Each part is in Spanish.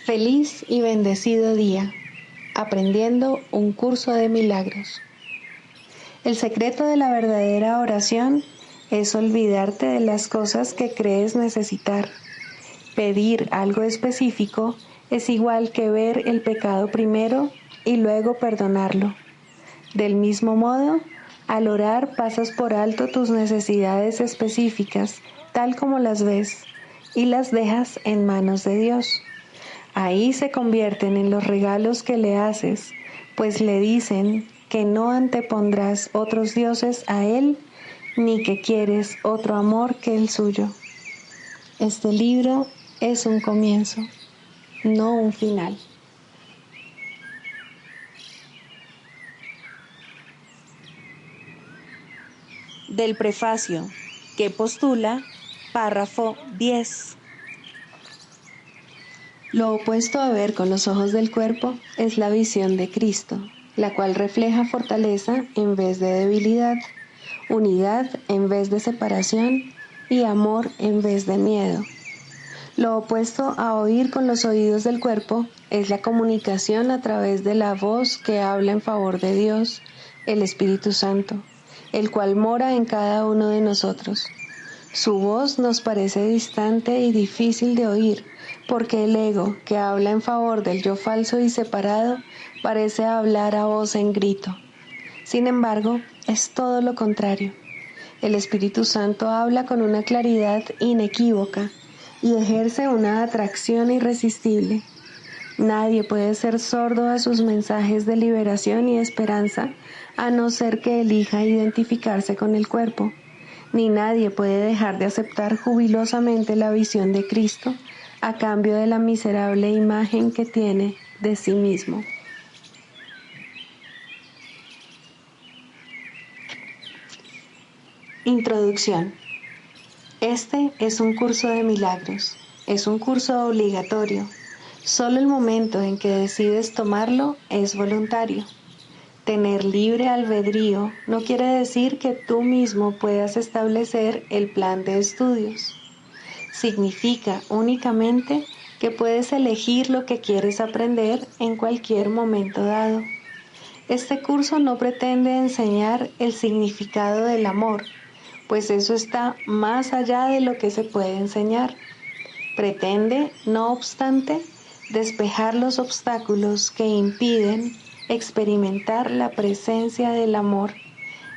Feliz y bendecido día, aprendiendo un curso de milagros. El secreto de la verdadera oración es olvidarte de las cosas que crees necesitar. Pedir algo específico es igual que ver el pecado primero y luego perdonarlo. Del mismo modo, al orar pasas por alto tus necesidades específicas, tal como las ves, y las dejas en manos de Dios. Ahí se convierten en los regalos que le haces, pues le dicen que no antepondrás otros dioses a Él, ni que quieres otro amor que el suyo. Este libro es un comienzo, no un final. Del prefacio, que postula, párrafo 10. Lo opuesto a ver con los ojos del cuerpo es la visión de Cristo, la cual refleja fortaleza en vez de debilidad, unidad en vez de separación y amor en vez de miedo. Lo opuesto a oír con los oídos del cuerpo es la comunicación a través de la voz que habla en favor de Dios, el Espíritu Santo, el cual mora en cada uno de nosotros. Su voz nos parece distante y difícil de oír, porque el ego, que habla en favor del yo falso y separado, parece hablar a voz en grito. Sin embargo, es todo lo contrario. El Espíritu Santo habla con una claridad inequívoca y ejerce una atracción irresistible. Nadie puede ser sordo a sus mensajes de liberación y esperanza, a no ser que elija identificarse con el cuerpo. Ni nadie puede dejar de aceptar jubilosamente la visión de Cristo a cambio de la miserable imagen que tiene de sí mismo. Introducción. Este es un curso de milagros. Es un curso obligatorio. Solo el momento en que decides tomarlo es voluntario. Tener libre albedrío no quiere decir que tú mismo puedas establecer el plan de estudios. Significa únicamente que puedes elegir lo que quieres aprender en cualquier momento dado. Este curso no pretende enseñar el significado del amor, pues eso está más allá de lo que se puede enseñar. Pretende, no obstante, despejar los obstáculos que impiden experimentar la presencia del amor,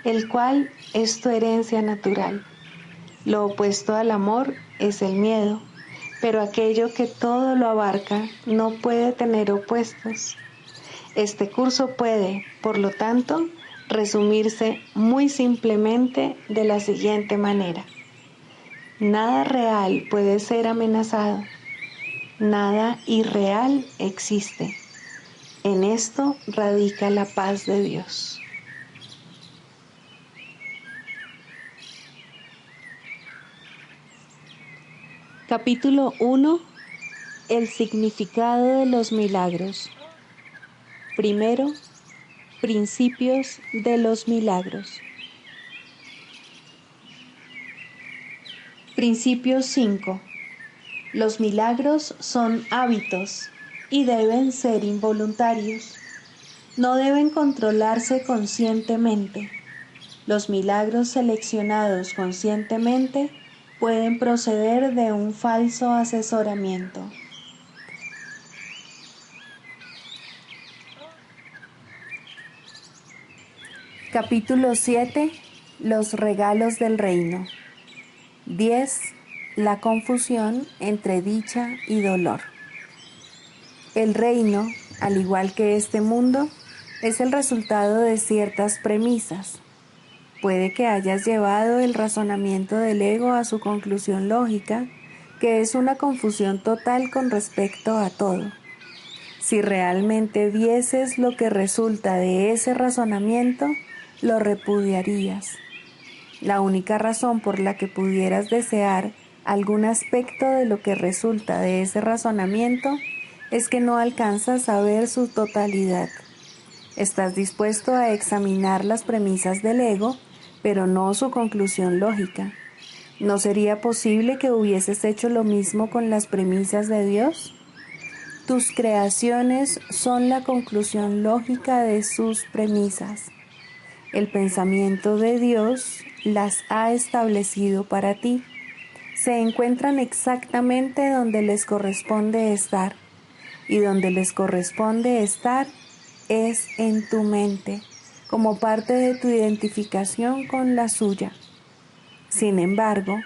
el cual es tu herencia natural. Lo opuesto al amor es el miedo, pero aquello que todo lo abarca no puede tener opuestos. Este curso puede, por lo tanto, resumirse muy simplemente de la siguiente manera. Nada real puede ser amenazado. Nada irreal existe. En esto radica la paz de Dios. Capítulo 1. El significado de los milagros. Primero, principios de los milagros. Principio 5. Los milagros son hábitos y deben ser involuntarios. No deben controlarse conscientemente. Los milagros seleccionados conscientemente pueden proceder de un falso asesoramiento. Capítulo 7. Los regalos del reino. 10. La confusión entre dicha y dolor. El reino, al igual que este mundo, es el resultado de ciertas premisas. Puede que hayas llevado el razonamiento del ego a su conclusión lógica, que es una confusión total con respecto a todo. Si realmente vieses lo que resulta de ese razonamiento, lo repudiarías. La única razón por la que pudieras desear algún aspecto de lo que resulta de ese razonamiento es que no alcanzas a ver su totalidad. Estás dispuesto a examinar las premisas del ego, pero no su conclusión lógica. ¿No sería posible que hubieses hecho lo mismo con las premisas de Dios? Tus creaciones son la conclusión lógica de sus premisas. El pensamiento de Dios las ha establecido para ti. Se encuentran exactamente donde les corresponde estar, y donde les corresponde estar es en tu mente, como parte de tu identificación con la suya. Sin embargo,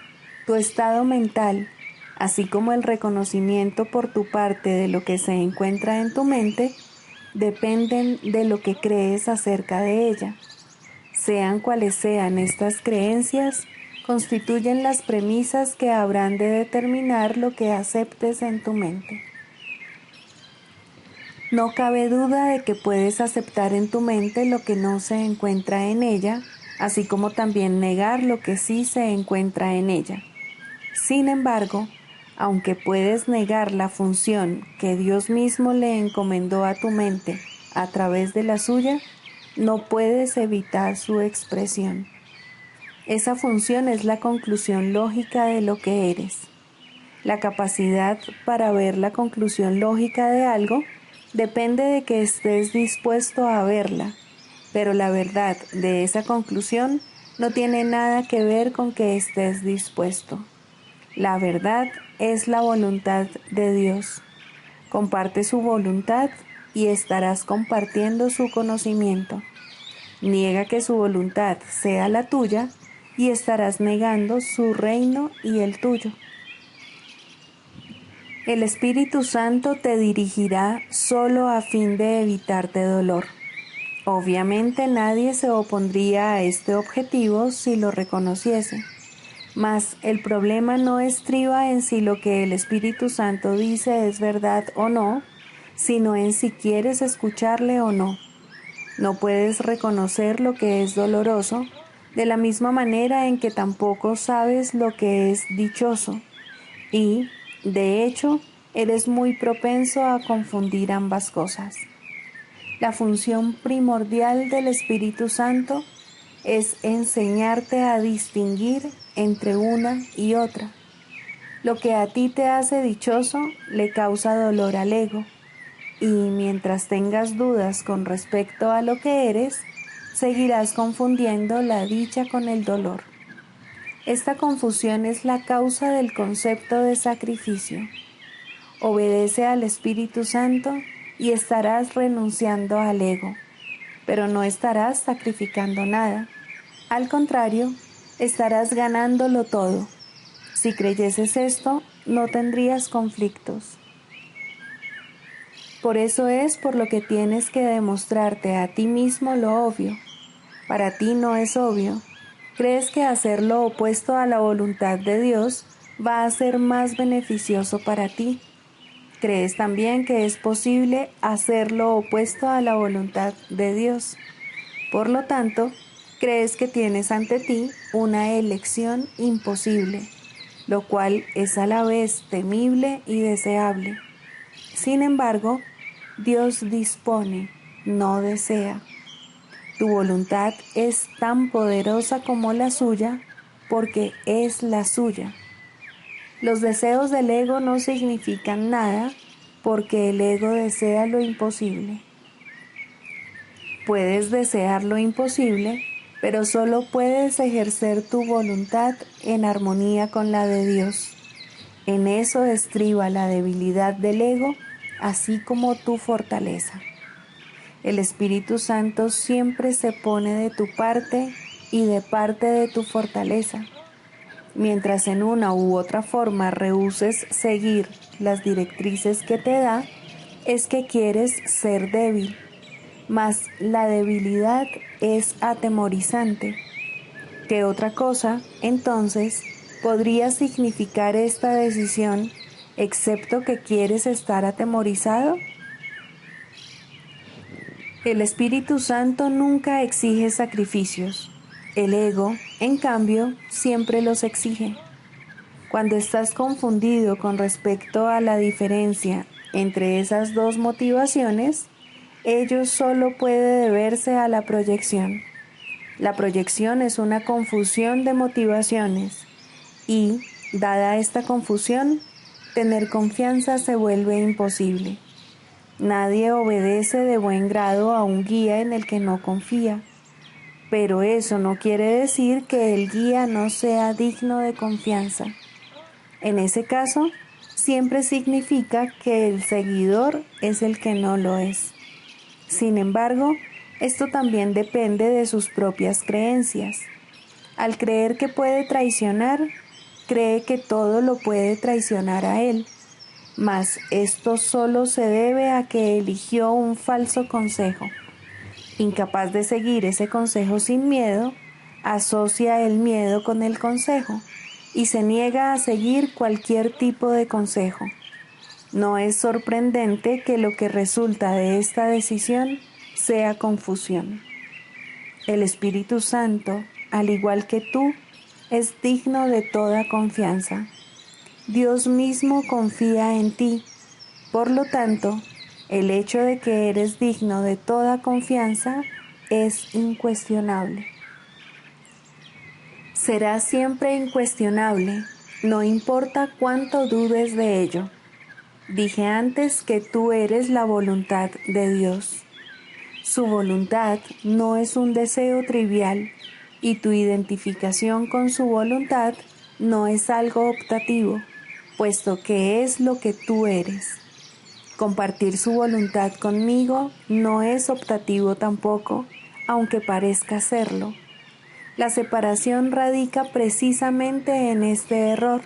tu estado mental, así como el reconocimiento por tu parte de lo que se encuentra en tu mente, dependen de lo que crees acerca de ella. Sean cuales sean estas creencias, constituyen las premisas que habrán de determinar lo que aceptes en tu mente. No cabe duda de que puedes aceptar en tu mente lo que no se encuentra en ella, así como también negar lo que sí se encuentra en ella. Sin embargo, aunque puedes negar la función que Dios mismo le encomendó a tu mente a través de la suya, no puedes evitar su expresión. Esa función es la conclusión lógica de lo que eres. La capacidad para ver la conclusión lógica de algo depende de que estés dispuesto a verla, pero la verdad de esa conclusión no tiene nada que ver con que estés dispuesto. La verdad es la voluntad de Dios. Comparte su voluntad y estarás compartiendo su conocimiento. Niega que su voluntad sea la tuya y estarás negando su reino y el tuyo. El Espíritu Santo te dirigirá solo a fin de evitarte dolor. Obviamente nadie se opondría a este objetivo si lo reconociese. Mas el problema no estriba en si lo que el Espíritu Santo dice es verdad o no, sino en si quieres escucharle o no. No puedes reconocer lo que es doloroso, de la misma manera en que tampoco sabes lo que es dichoso, y, de hecho, eres muy propenso a confundir ambas cosas. La función primordial del Espíritu Santo es enseñarte a distinguir entre una y otra. Lo que a ti te hace dichoso le causa dolor al ego, y mientras tengas dudas con respecto a lo que eres, seguirás confundiendo la dicha con el dolor. Esta confusión es la causa del concepto de sacrificio. Obedece al Espíritu Santo y estarás renunciando al ego, pero no estarás sacrificando nada. Al contrario, estarás ganándolo todo. Si creyeses esto, no tendrías conflictos. Por eso es por lo que tienes que demostrarte a ti mismo lo obvio. Para ti no es obvio. Crees que hacer lo opuesto a la voluntad de Dios va a ser más beneficioso para ti. Crees también que es posible hacer lo opuesto a la voluntad de Dios. Por lo tanto, crees que tienes ante ti una elección imposible, lo cual es a la vez temible y deseable. Sin embargo, Dios dispone, no desea. Tu voluntad es tan poderosa como la suya, porque es la suya. Los deseos del ego no significan nada, porque el ego desea lo imposible. Puedes desear lo imposible, pero solo puedes ejercer tu voluntad en armonía con la de Dios. En eso estriba la debilidad del ego, así como tu fortaleza. El Espíritu Santo siempre se pone de tu parte y de parte de tu fortaleza. Mientras en una u otra forma rehúses seguir las directrices que te da, es que quieres ser débil. Mas la debilidad es atemorizante. ¿Qué otra cosa, entonces, podría significar esta decisión, excepto que quieres estar atemorizado? El Espíritu Santo nunca exige sacrificios. El ego, en cambio, siempre los exige. Cuando estás confundido con respecto a la diferencia entre esas dos motivaciones, ello solo puede deberse a la proyección. La proyección es una confusión de motivaciones y, dada esta confusión, tener confianza se vuelve imposible. Nadie obedece de buen grado a un guía en el que no confía, pero eso no quiere decir que el guía no sea digno de confianza. En ese caso, siempre significa que el seguidor es el que no lo es. Sin embargo, esto también depende de sus propias creencias. Al creer que puede traicionar, cree que todo lo puede traicionar a él. Mas esto solo se debe a que eligió un falso consejo. Incapaz de seguir ese consejo sin miedo, asocia el miedo con el consejo y se niega a seguir cualquier tipo de consejo. No es sorprendente que lo que resulta de esta decisión sea confusión. El Espíritu Santo, al igual que tú, es digno de toda confianza. Dios mismo confía en ti. Por lo tanto, el hecho de que eres digno de toda confianza es incuestionable. Será siempre incuestionable, no importa cuánto dudes de ello. Dije antes que tú eres la voluntad de Dios. Su voluntad no es un deseo trivial y tu identificación con su voluntad no es algo optativo, puesto que es lo que tú eres. Compartir su voluntad conmigo no es optativo tampoco, aunque parezca serlo. La separación radica precisamente en este error.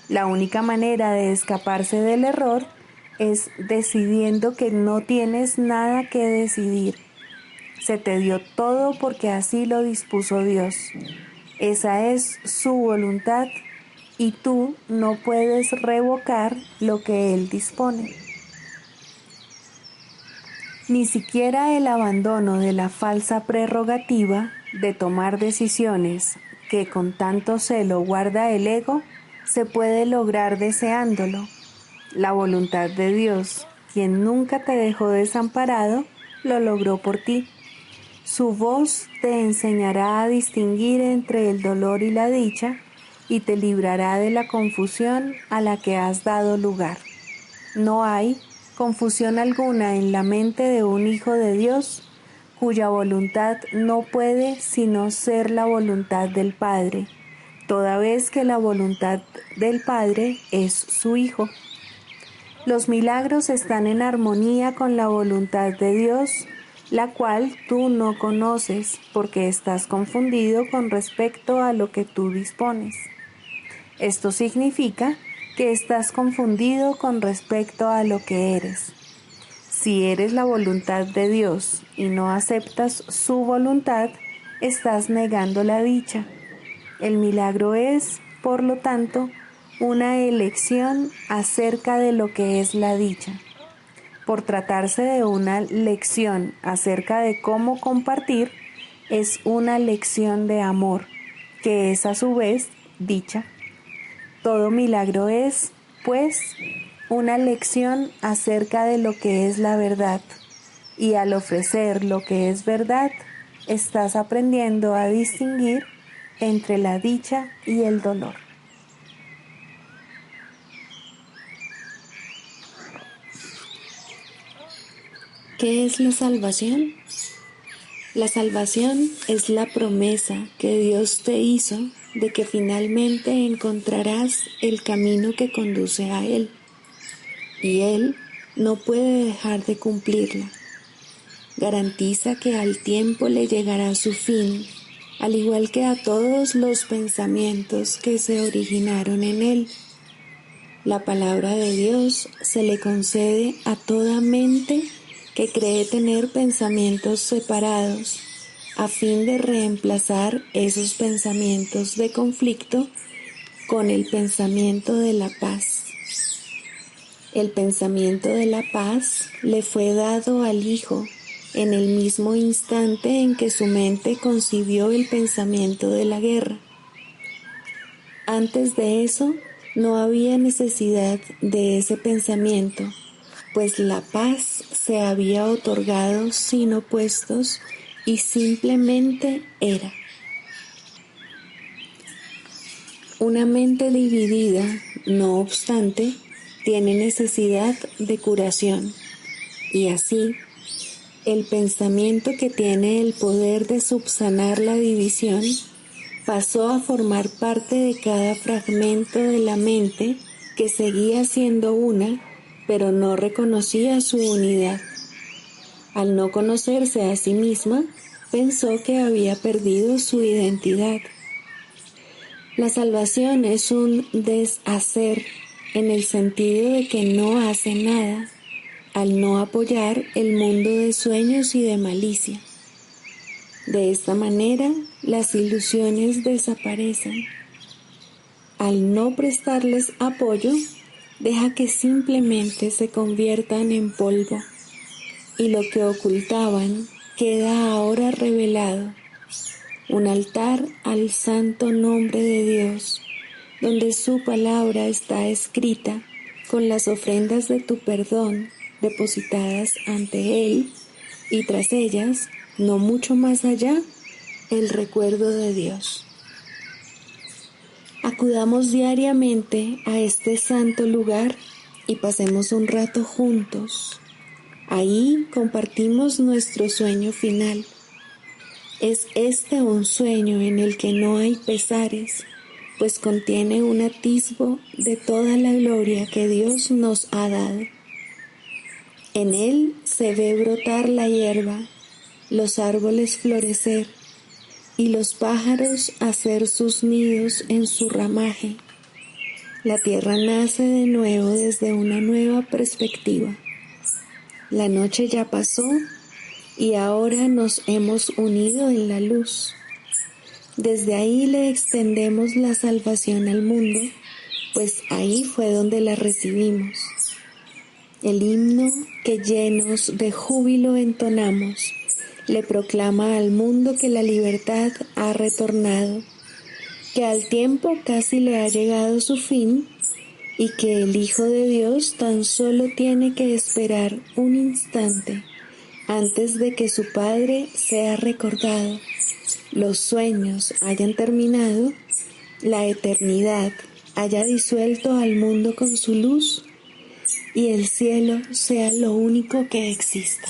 La única manera de escaparse del error es decidiendo que no tienes nada que decidir. Se te dio todo porque así lo dispuso Dios. Esa es su voluntad y tú no puedes revocar lo que Él dispone. Ni siquiera el abandono de la falsa prerrogativa de tomar decisiones que con tanto celo guarda el ego se puede lograr deseándolo. La voluntad de Dios, quien nunca te dejó desamparado, lo logró por ti. Su voz te enseñará a distinguir entre el dolor y la dicha y te librará de la confusión a la que has dado lugar. No hay confusión alguna en la mente de un hijo de Dios cuya voluntad no puede sino ser la voluntad del Padre, toda vez que la voluntad del Padre es su Hijo. Los milagros están en armonía con la voluntad de Dios, la cual tú no conoces porque estás confundido con respecto a lo que tú dispones. Esto significa que estás confundido con respecto a lo que eres. Si eres la voluntad de Dios y no aceptas su voluntad, estás negando la dicha. El milagro es, por lo tanto, una elección acerca de lo que es la dicha. Por tratarse de una lección acerca de cómo compartir, es una lección de amor, que es a su vez dicha. Todo milagro es, pues, una lección acerca de lo que es la verdad, y al ofrecer lo que es verdad, estás aprendiendo a distinguir entre la dicha y el dolor. ¿Qué es la salvación? La salvación es la promesa que Dios te hizo de que finalmente encontrarás el camino que conduce a Él, y Él no puede dejar de cumplirla. Garantiza que al tiempo le llegará su fin, al igual que a todos los pensamientos que se originaron en Él. La palabra de Dios se le concede a toda mente que cree tener pensamientos separados, a fin de reemplazar esos pensamientos de conflicto con el pensamiento de la paz. El pensamiento de la paz le fue dado al Hijo en el mismo instante en que su mente concibió el pensamiento de la guerra. Antes de eso, no había necesidad de ese pensamiento, pues la paz se había otorgado sin opuestos y simplemente era. Una mente dividida, no obstante, tiene necesidad de curación. Y así, el pensamiento que tiene el poder de subsanar la división pasó a formar parte de cada fragmento de la mente que seguía siendo una, pero no reconocía su unidad. Al no conocerse a sí misma, pensó que había perdido su identidad. La salvación es un deshacer en el sentido de que no hace nada, al no apoyar el mundo de sueños y de malicia. De esta manera, las ilusiones desaparecen. Al no prestarles apoyo, deja que simplemente se conviertan en polvo, y lo que ocultaban queda ahora revelado, un altar al santo nombre de Dios, donde su palabra está escrita con las ofrendas de tu perdón depositadas ante Él, y tras ellas, no mucho más allá, el recuerdo de Dios. Acudamos diariamente a este santo lugar y pasemos un rato juntos. Ahí compartimos nuestro sueño final. Es este un sueño en el que no hay pesares, pues contiene un atisbo de toda la gloria que Dios nos ha dado. En él se ve brotar la hierba, los árboles florecer y los pájaros hacer sus nidos en su ramaje. La tierra nace de nuevo desde una nueva perspectiva. La noche ya pasó y ahora nos hemos unido en la luz. Desde ahí le extendemos la salvación al mundo, pues ahí fue donde la recibimos. El himno que llenos de júbilo entonamos, le proclama al mundo que la libertad ha retornado, que al tiempo casi le ha llegado su fin y que el Hijo de Dios tan solo tiene que esperar un instante antes de que su Padre sea recordado, los sueños hayan terminado, la eternidad haya disuelto al mundo con su luz y el cielo sea lo único que exista.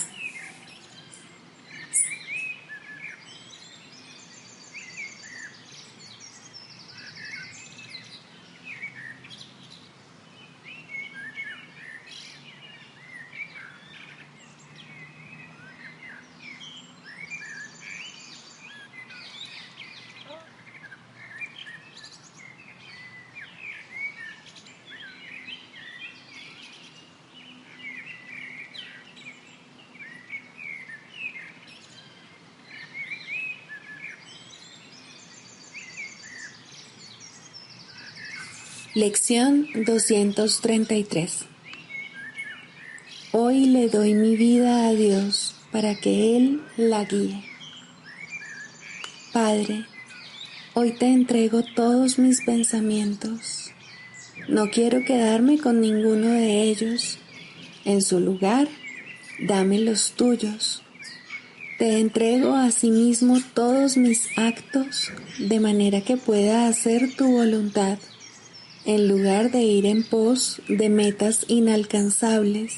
Lección 233. Hoy le doy mi vida a Dios para que Él la guíe. Padre, hoy te entrego todos mis pensamientos. No quiero quedarme con ninguno de ellos. En su lugar, dame los tuyos. Te entrego asimismo todos mis actos, de manera que pueda hacer tu voluntad, en lugar de ir en pos de metas inalcanzables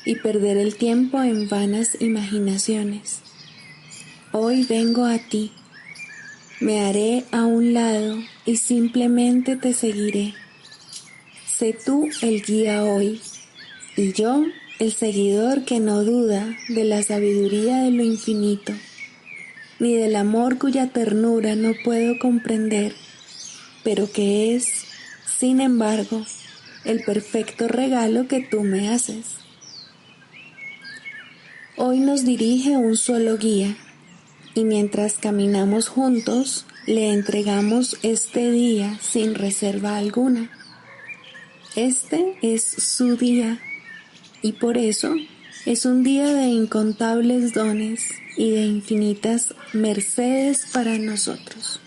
y perder el tiempo en vanas imaginaciones. Hoy vengo a ti, me haré a un lado y simplemente te seguiré. Sé tú el guía hoy, y yo el seguidor que no duda de la sabiduría de lo infinito, ni del amor cuya ternura no puedo comprender, pero que es, sin embargo, el perfecto regalo que tú me haces. Hoy nos dirige un solo guía, y mientras caminamos juntos, le entregamos este día sin reserva alguna. Este es su día, y por eso es un día de incontables dones y de infinitas mercedes para nosotros.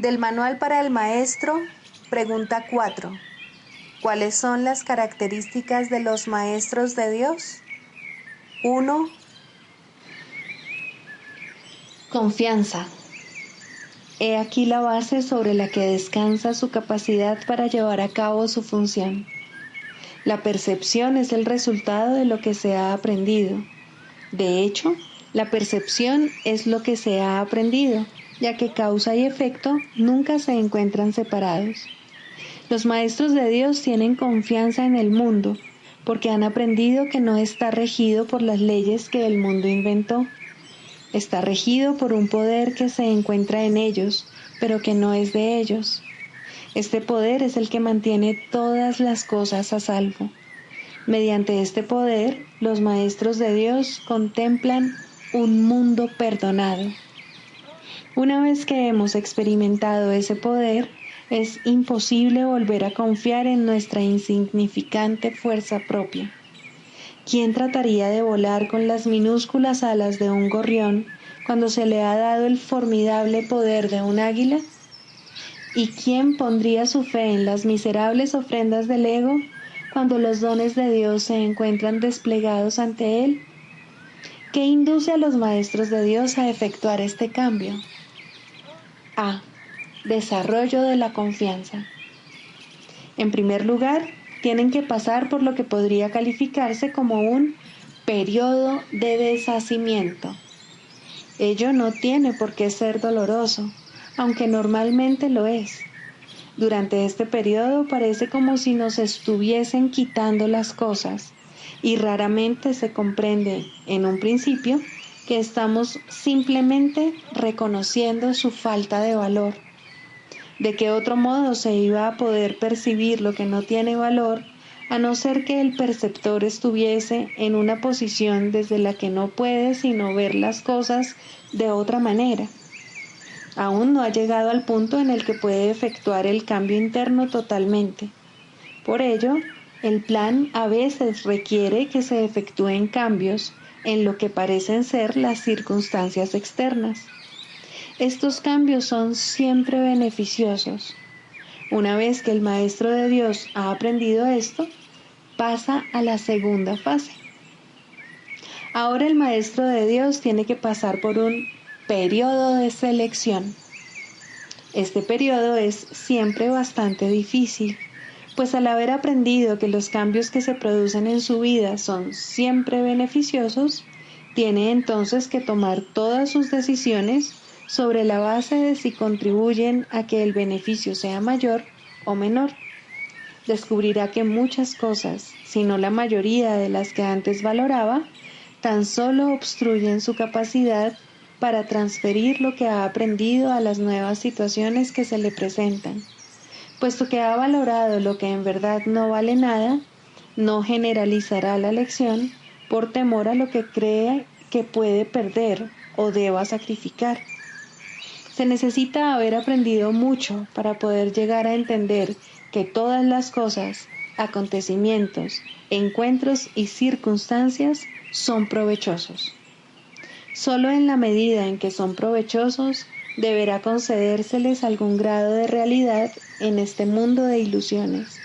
Del Manual para el Maestro, Pregunta 4. ¿Cuáles son las características de los maestros de Dios? 1. Confianza. He aquí la base sobre la que descansa su capacidad para llevar a cabo su función. La percepción es el resultado de lo que se ha aprendido. De hecho, la percepción es lo que se ha aprendido, ya que causa y efecto nunca se encuentran separados. Los maestros de Dios tienen confianza en el mundo, porque han aprendido que no está regido por las leyes que el mundo inventó. Está regido por un poder que se encuentra en ellos, pero que no es de ellos. Este poder es el que mantiene todas las cosas a salvo. Mediante este poder, los maestros de Dios contemplan un mundo perdonado. Una vez que hemos experimentado ese poder, es imposible volver a confiar en nuestra insignificante fuerza propia. ¿Quién trataría de volar con las minúsculas alas de un gorrión cuando se le ha dado el formidable poder de un águila? ¿Y quién pondría su fe en las miserables ofrendas del ego cuando los dones de Dios se encuentran desplegados ante él? ¿Qué induce a los maestros de Dios a efectuar este cambio? A. Desarrollo de la confianza. En primer lugar, tienen que pasar por lo que podría calificarse como un periodo de deshacimiento. Ello no tiene por qué ser doloroso, aunque normalmente lo es. Durante este periodo parece como si nos estuviesen quitando las cosas, y raramente se comprende, en un principio, que estamos simplemente reconociendo su falta de valor. ¿De qué otro modo se iba a poder percibir lo que no tiene valor, a no ser que el perceptor estuviese en una posición desde la que no puede sino ver las cosas de otra manera? Aún no ha llegado al punto en el que puede efectuar el cambio interno totalmente. Por ello, el plan a veces requiere que se efectúen cambios en lo que parecen ser las circunstancias externas. Estos cambios son siempre beneficiosos. Una vez que el maestro de Dios ha aprendido esto, pasa a la segunda fase. Ahora el maestro de Dios tiene que pasar por un periodo de selección. Este periodo es siempre bastante difícil, pues al haber aprendido que los cambios que se producen en su vida son siempre beneficiosos, tiene entonces que tomar todas sus decisiones sobre la base de si contribuyen a que el beneficio sea mayor o menor. Descubrirá que muchas cosas, si no la mayoría de las que antes valoraba, tan solo obstruyen su capacidad para transferir lo que ha aprendido a las nuevas situaciones que se le presentan. Puesto que ha valorado lo que en verdad no vale nada, no generalizará la lección por temor a lo que cree que puede perder o deba sacrificar. Se necesita haber aprendido mucho para poder llegar a entender que todas las cosas, acontecimientos, encuentros y circunstancias son provechosos. Solo en la medida en que son provechosos, deberá concedérseles algún grado de realidad en este mundo de ilusiones.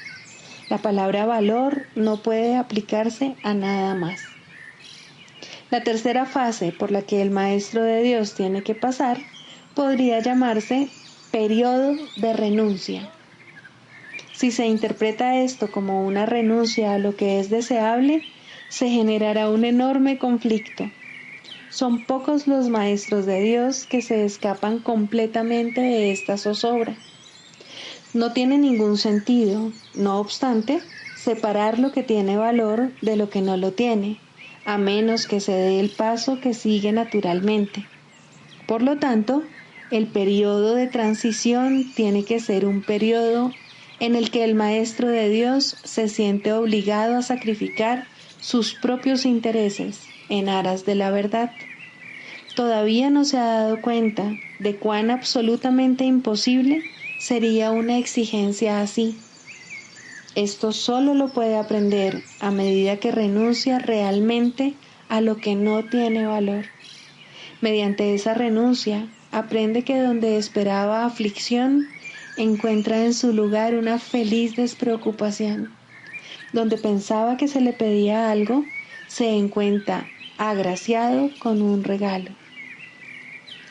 La palabra valor no puede aplicarse a nada más. La tercera fase por la que el maestro de Dios tiene que pasar podría llamarse periodo de renuncia. Si se interpreta esto como una renuncia a lo que es deseable, se generará un enorme conflicto. Son pocos los maestros de Dios que se escapan completamente de esta zozobra. No tiene ningún sentido, no obstante, separar lo que tiene valor de lo que no lo tiene, a menos que se dé el paso que sigue naturalmente. Por lo tanto, el periodo de transición tiene que ser un periodo en el que el maestro de Dios se siente obligado a sacrificar sus propios intereses en aras de la verdad. Todavía no se ha dado cuenta de cuán absolutamente imposible sería una exigencia así. Esto solo lo puede aprender a medida que renuncia realmente a lo que no tiene valor. Mediante esa renuncia, aprende que donde esperaba aflicción, encuentra en su lugar una feliz despreocupación. Donde pensaba que se le pedía algo, se encuentra agraciado con un regalo.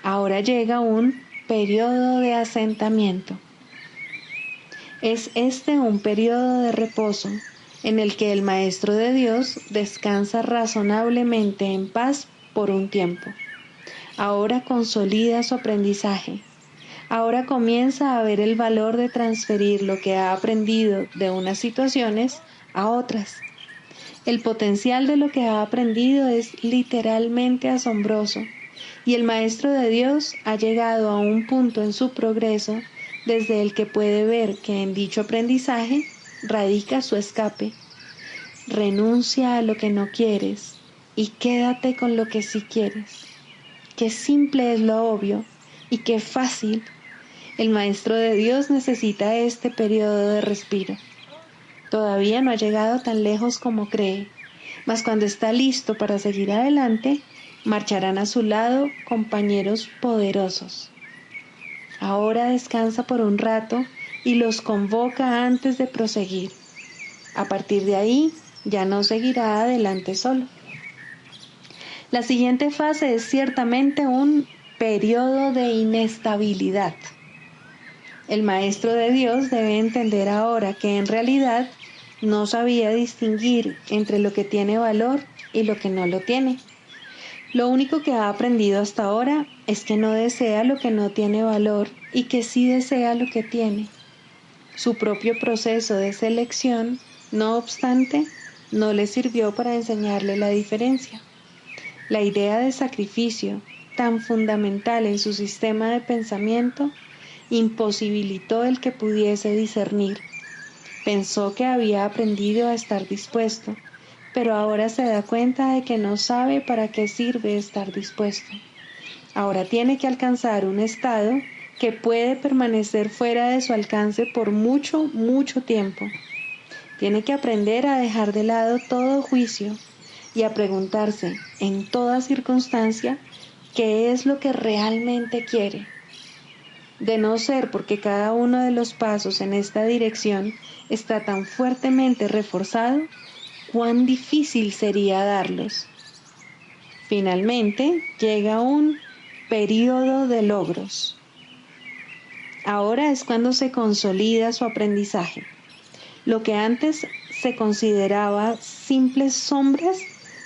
Ahora llega un periodo de asentamiento. Es este un periodo de reposo en el que el Maestro de Dios descansa razonablemente en paz por un tiempo. Ahora consolida su aprendizaje. Ahora comienza a ver el valor de transferir lo que ha aprendido de unas situaciones a otras. El potencial de lo que ha aprendido es literalmente asombroso, y el Maestro de Dios ha llegado a un punto en su progreso desde el que puede ver que en dicho aprendizaje radica su escape. Renuncia a lo que no quieres y quédate con lo que sí quieres. Qué simple es lo obvio y qué fácil. El Maestro de Dios necesita este periodo de respiro. Todavía no ha llegado tan lejos como cree, mas cuando está listo para seguir adelante, marcharán a su lado compañeros poderosos. Ahora descansa por un rato y los convoca antes de proseguir. A partir de ahí, ya no seguirá adelante solo. La siguiente fase es ciertamente un periodo de inestabilidad. El Maestro de Dios debe entender ahora que en realidad no sabía distinguir entre lo que tiene valor y lo que no lo tiene. Lo único que ha aprendido hasta ahora es que no desea lo que no tiene valor y que sí desea lo que tiene. Su propio proceso de selección, no obstante, no le sirvió para enseñarle la diferencia. La idea de sacrificio, tan fundamental en su sistema de pensamiento, imposibilitó el que pudiese discernir. Pensó que había aprendido a estar dispuesto, pero ahora se da cuenta de que no sabe para qué sirve estar dispuesto. Ahora tiene que alcanzar un estado que puede permanecer fuera de su alcance por mucho, mucho tiempo. Tiene que aprender a dejar de lado todo juicio y a preguntarse en toda circunstancia qué es lo que realmente quiere. De no ser porque cada uno de los pasos en esta dirección está tan fuertemente reforzado, cuán difícil sería darlos. Finalmente llega un periodo de logros. Ahora es cuando se consolida su aprendizaje. Lo que antes se consideraba simples sombras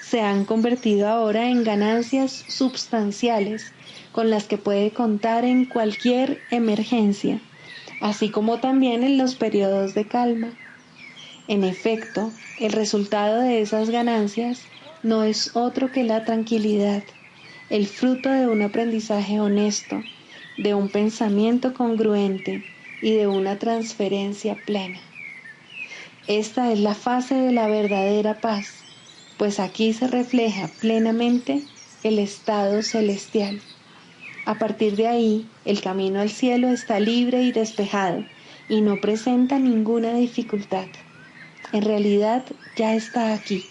se han convertido ahora en ganancias substanciales con las que puede contar en cualquier emergencia, así como también en los periodos de calma. En efecto, el resultado de esas ganancias no es otro que la tranquilidad, el fruto de un aprendizaje honesto, de un pensamiento congruente y de una transferencia plena. Esta es la fase de la verdadera paz, pues aquí se refleja plenamente el estado celestial. A partir de ahí, el camino al cielo está libre y despejado y no presenta ninguna dificultad. En realidad ya está aquí.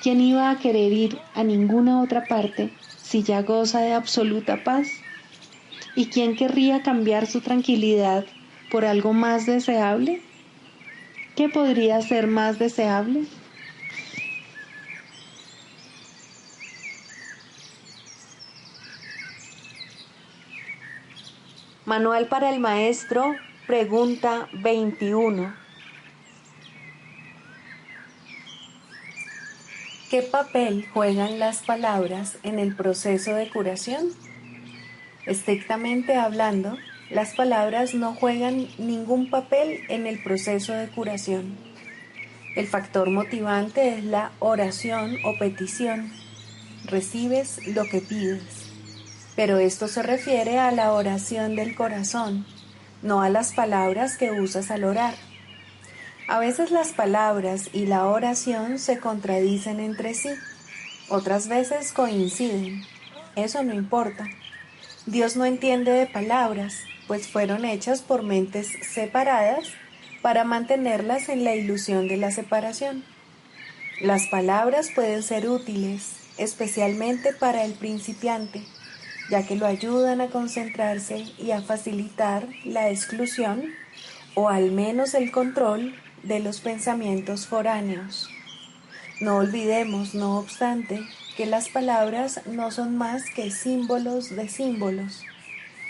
¿Quién iba a querer ir a ninguna otra parte si ya goza de absoluta paz? ¿Y quién querría cambiar su tranquilidad por algo más deseable? ¿Qué podría ser más deseable? Manual para el maestro, pregunta 21. ¿Qué papel juegan las palabras en el proceso de curación? Estrictamente hablando, las palabras no juegan ningún papel en el proceso de curación. El factor motivante es la oración o petición. Recibes lo que pides. Pero esto se refiere a la oración del corazón, no a las palabras que usas al orar. A veces las palabras y la oración se contradicen entre sí, otras veces coinciden. Eso no importa. Dios no entiende de palabras, pues fueron hechas por mentes separadas para mantenerlas en la ilusión de la separación. Las palabras pueden ser útiles, especialmente para el principiante, ya que lo ayudan a concentrarse y a facilitar la exclusión o al menos el control de los pensamientos foráneos. No olvidemos, no obstante, que las palabras no son más que símbolos de símbolos.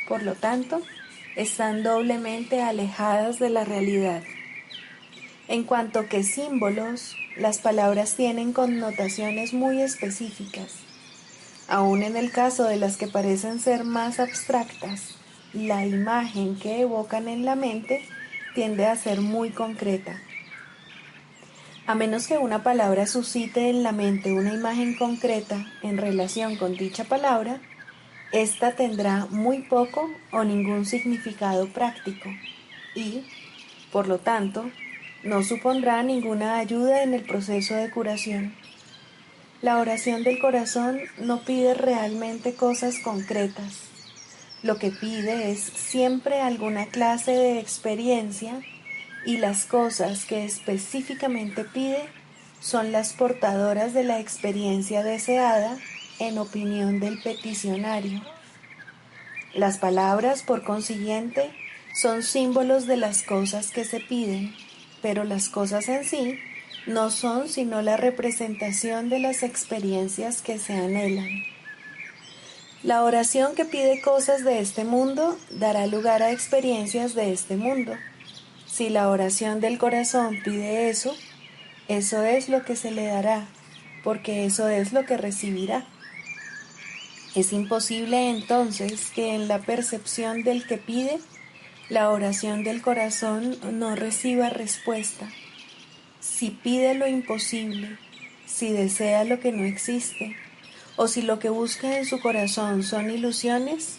Por lo tanto, están doblemente alejadas de la realidad. En cuanto que símbolos, las palabras tienen connotaciones muy específicas. Aun en el caso de las que parecen ser más abstractas, la imagen que evocan en la mente tiende a ser muy concreta. A menos que una palabra suscite en la mente una imagen concreta en relación con dicha palabra, ésta tendrá muy poco o ningún significado práctico y, por lo tanto, no supondrá ninguna ayuda en el proceso de curación. La oración del corazón no pide realmente cosas concretas. Lo que pide es siempre alguna clase de experiencia y las cosas que específicamente pide son las portadoras de la experiencia deseada en opinión del peticionario. Las palabras, por consiguiente, son símbolos de las cosas que se piden, pero las cosas en sí no son sino la representación de las experiencias que se anhelan. La oración que pide cosas de este mundo dará lugar a experiencias de este mundo. Si la oración del corazón pide eso es lo que se le dará, porque eso es lo que recibirá. Es imposible entonces que en la percepción del que pide, la oración del corazón no reciba respuesta. Si pide lo imposible, si desea lo que no existe, o si lo que busca en su corazón son ilusiones,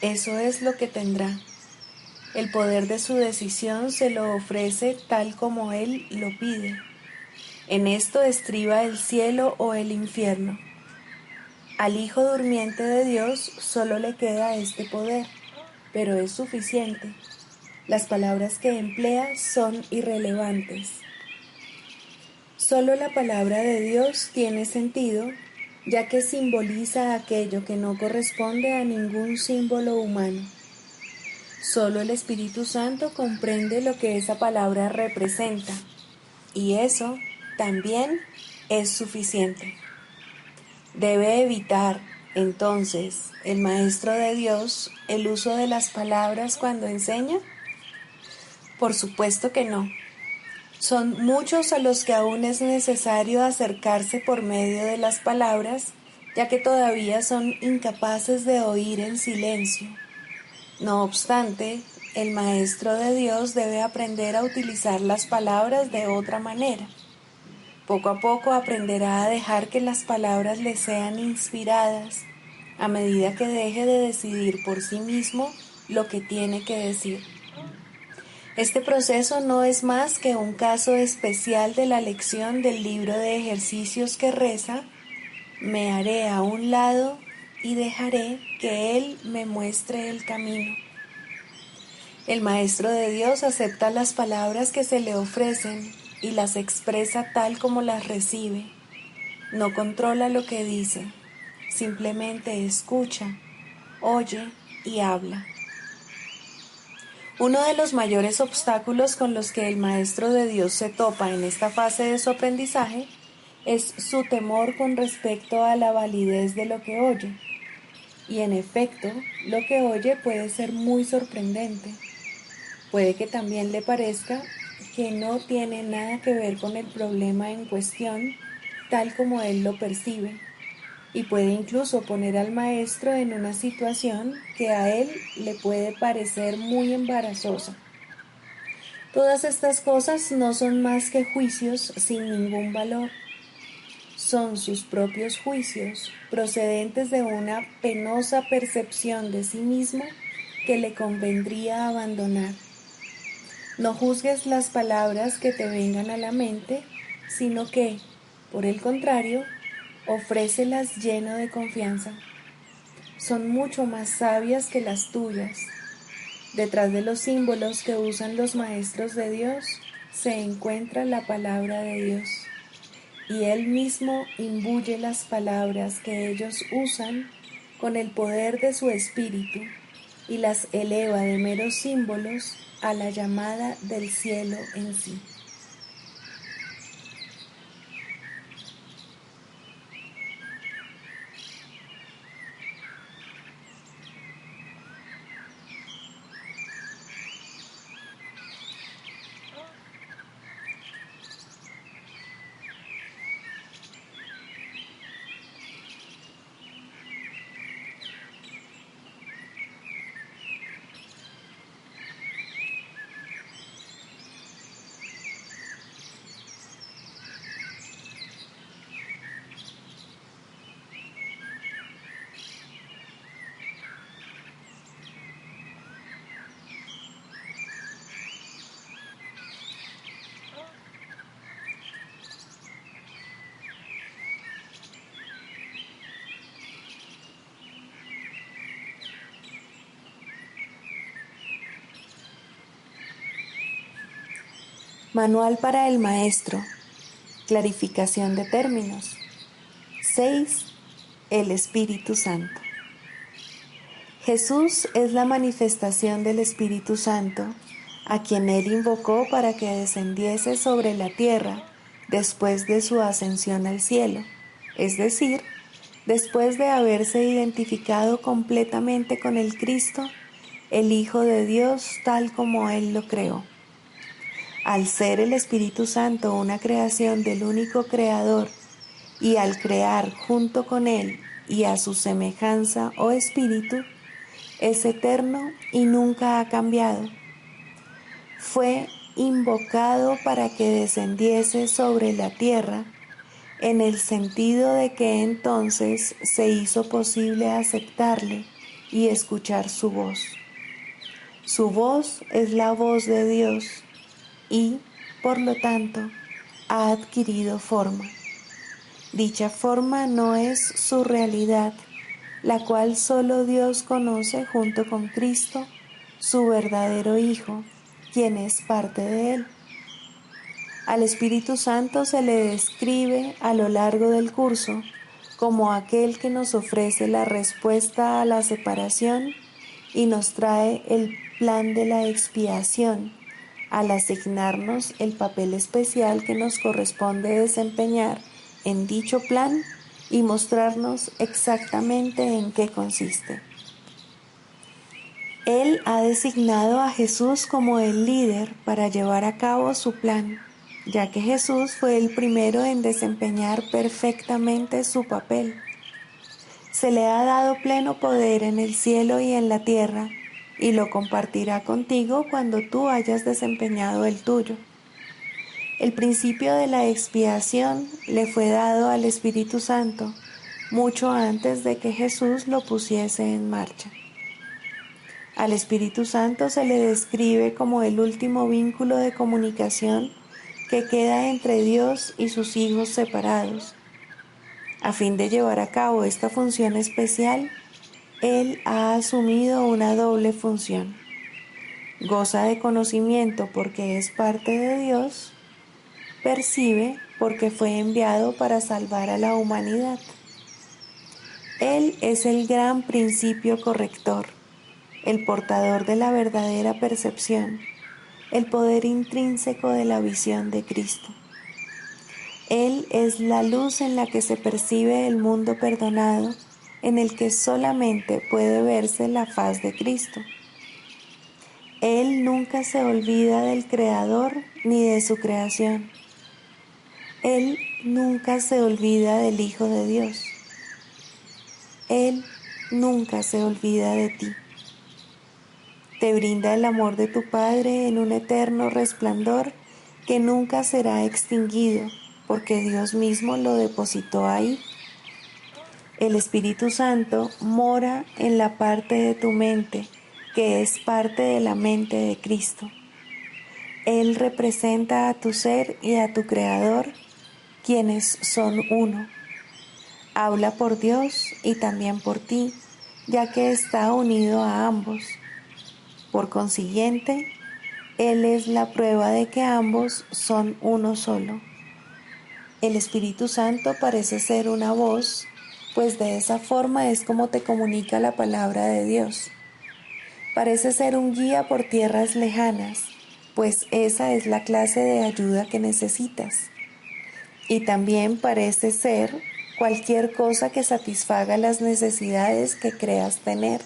eso es lo que tendrá. El poder de su decisión se lo ofrece tal como él lo pide. En esto estriba el cielo o el infierno. Al Hijo durmiente de Dios solo le queda este poder, pero es suficiente. Las palabras que emplea son irrelevantes. Solo la palabra de Dios tiene sentido, ya que simboliza aquello que no corresponde a ningún símbolo humano. Solo el Espíritu Santo comprende lo que esa palabra representa, y eso también es suficiente. Debe evitar, entonces, el Maestro de Dios el uso de las palabras cuando enseña. Por supuesto que no. Son muchos a los que aún es necesario acercarse por medio de las palabras, ya que todavía son incapaces de oír en silencio. No obstante, el Maestro de Dios debe aprender a utilizar las palabras de otra manera. Poco a poco aprenderá a dejar que las palabras le sean inspiradas, a medida que deje de decidir por sí mismo lo que tiene que decir. Este proceso no es más que un caso especial de la lección del libro de ejercicios que reza: me haré a un lado y dejaré que Él me muestre el camino. El Maestro de Dios acepta las palabras que se le ofrecen y las expresa tal como las recibe. No controla lo que dice, simplemente escucha, oye y habla. Uno de los mayores obstáculos con los que el Maestro de Dios se topa en esta fase de su aprendizaje es su temor con respecto a la validez de lo que oye. Y en efecto, lo que oye puede ser muy sorprendente. Puede que también le parezca que no tiene nada que ver con el problema en cuestión, tal como él lo percibe, y puede incluso poner al maestro en una situación que a él le puede parecer muy embarazosa. Todas estas cosas no son más que juicios sin ningún valor. Son sus propios juicios, procedentes de una penosa percepción de sí mismo que le convendría abandonar. No juzgues las palabras que te vengan a la mente, sino que, por el contrario, ofrécelas lleno de confianza. Son mucho más sabias que las tuyas. Detrás de los símbolos que usan los maestros de Dios se encuentra la palabra de Dios, y Él mismo imbuye las palabras que ellos usan con el poder de su espíritu y las eleva de meros símbolos a la llamada del cielo en sí. Manual para el maestro. Clarificación de términos. 6. El Espíritu Santo. Jesús es la manifestación del Espíritu Santo, a quien Él invocó para que descendiese sobre la tierra después de su ascensión al cielo, es decir, después de haberse identificado completamente con el Cristo, el Hijo de Dios tal como Él lo creó. Al ser el Espíritu Santo una creación del único Creador y al crear junto con Él y a su semejanza o espíritu, es eterno y nunca ha cambiado. Fue invocado para que descendiese sobre la tierra en el sentido de que entonces se hizo posible aceptarle y escuchar su voz. Su voz es la voz de Dios y, por lo tanto, ha adquirido forma. Dicha forma no es su realidad, la cual solo Dios conoce junto con Cristo, su verdadero Hijo, quien es parte de Él. Al Espíritu Santo se le describe a lo largo del curso como aquel que nos ofrece la respuesta a la separación y nos trae el plan de la expiación, al asignarnos el papel especial que nos corresponde desempeñar en dicho plan y mostrarnos exactamente en qué consiste. Él ha designado a Jesús como el líder para llevar a cabo su plan, ya que Jesús fue el primero en desempeñar perfectamente su papel. Se le ha dado pleno poder en el cielo y en la tierra, y lo compartirá contigo cuando tú hayas desempeñado el tuyo. El principio de la expiación le fue dado al Espíritu Santo mucho antes de que Jesús lo pusiese en marcha. Al Espíritu Santo se le describe como el último vínculo de comunicación que queda entre Dios y sus hijos separados. A fin de llevar a cabo esta función especial, Él ha asumido una doble función. Goza de conocimiento porque es parte de Dios, percibe porque fue enviado para salvar a la humanidad. Él es el gran principio corrector, el portador de la verdadera percepción, el poder intrínseco de la visión de Cristo. Él es la luz en la que se percibe el mundo perdonado, en el que solamente puede verse la faz de Cristo. Él nunca se olvida del Creador ni de su creación. Él nunca se olvida del Hijo de Dios. Él nunca se olvida de ti. Te brinda el amor de tu Padre en un eterno resplandor que nunca será extinguido, porque Dios mismo lo depositó ahí. El Espíritu Santo mora en la parte de tu mente, que es parte de la mente de Cristo. Él representa a tu ser y a tu Creador, quienes son uno. Habla por Dios y también por ti, ya que está unido a ambos. Por consiguiente, Él es la prueba de que ambos son uno solo. El Espíritu Santo parece ser una voz pues de esa forma es como te comunica la palabra de Dios. Parece ser un guía por tierras lejanas, pues esa es la clase de ayuda que necesitas. Y también parece ser cualquier cosa que satisfaga las necesidades que creas tener.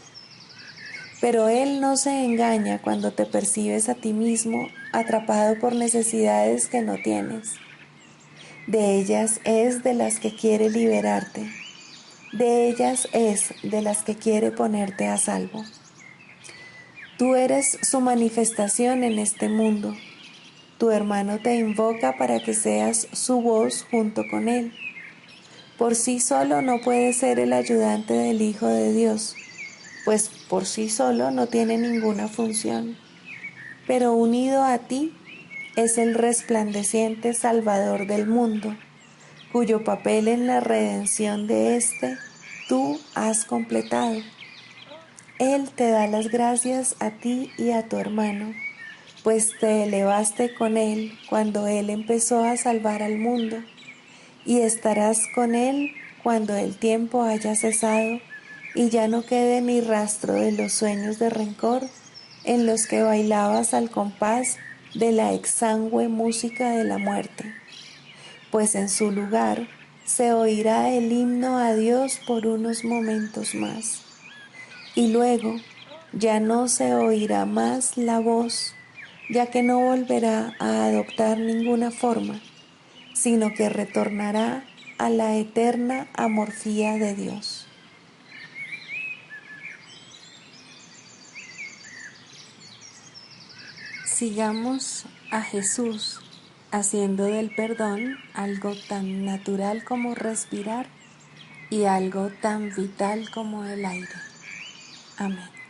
Pero Él no se engaña cuando te percibes a ti mismo atrapado por necesidades que no tienes. De ellas es de las que quiere liberarte. De ellas es de las que quiere ponerte a salvo. Tú eres su manifestación en este mundo. Tu hermano te invoca para que seas su voz junto con él. Por sí solo no puede ser el ayudante del Hijo de Dios, pues por sí solo no tiene ninguna función. Pero unido a ti es el resplandeciente Salvador del mundo, cuyo papel en la redención de éste tú has completado. Él te da las gracias a ti y a tu hermano, pues te elevaste con Él cuando Él empezó a salvar al mundo, y estarás con Él cuando el tiempo haya cesado y ya no quede ni rastro de los sueños de rencor en los que bailabas al compás de la exangüe música de la muerte, pues en su lugar se oirá el himno a Dios por unos momentos más. Y luego ya no se oirá más la voz, ya que no volverá a adoptar ninguna forma, sino que retornará a la eterna amorfía de Dios. Sigamos a Jesús haciendo del perdón algo tan natural como respirar y algo tan vital como el aire. Amén.